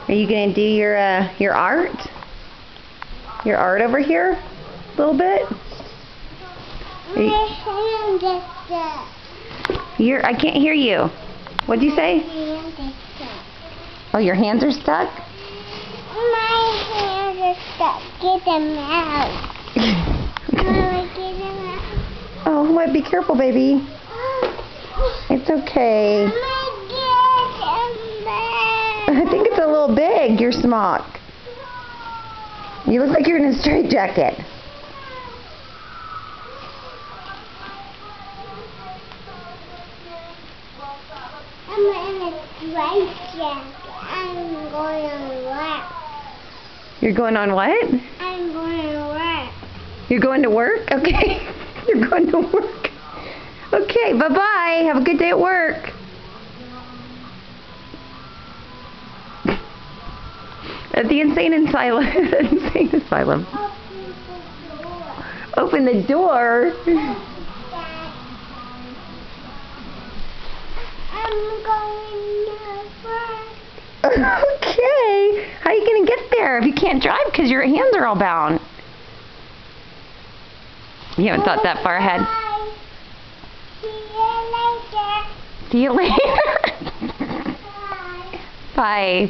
Are you gonna do your art? Your art over here? A little bit? My hand is stuck. I can't hear you. What'd you say? My hand is stuck. Oh, your hands are stuck? My hand is stuck. Get them out. Mama, get them out. Oh, well, be careful, baby. It's okay. Mama, get them out. I think it's a little big, your smock. You look like you're in a straitjacket. I'm in a straitjacket. I'm going to work. You're going on what? I'm going to work. You're going to work? Okay. You're going to work. Okay, bye-bye. Have a good day at work. At the insane asylum. Insane asylum. Open the door. I'm going to work. Okay. How are you going to get there if you can't drive because your hands are all bound? You haven't thought that far ahead. Bye. See you later. See you later. Bye. Bye.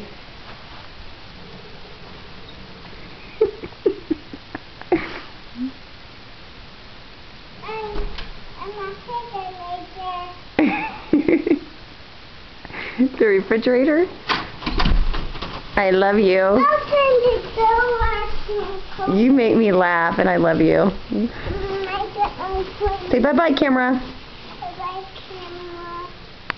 The refrigerator? I love you. Open the door. You make me laugh and I love you. Make it open. Say bye-bye, camera.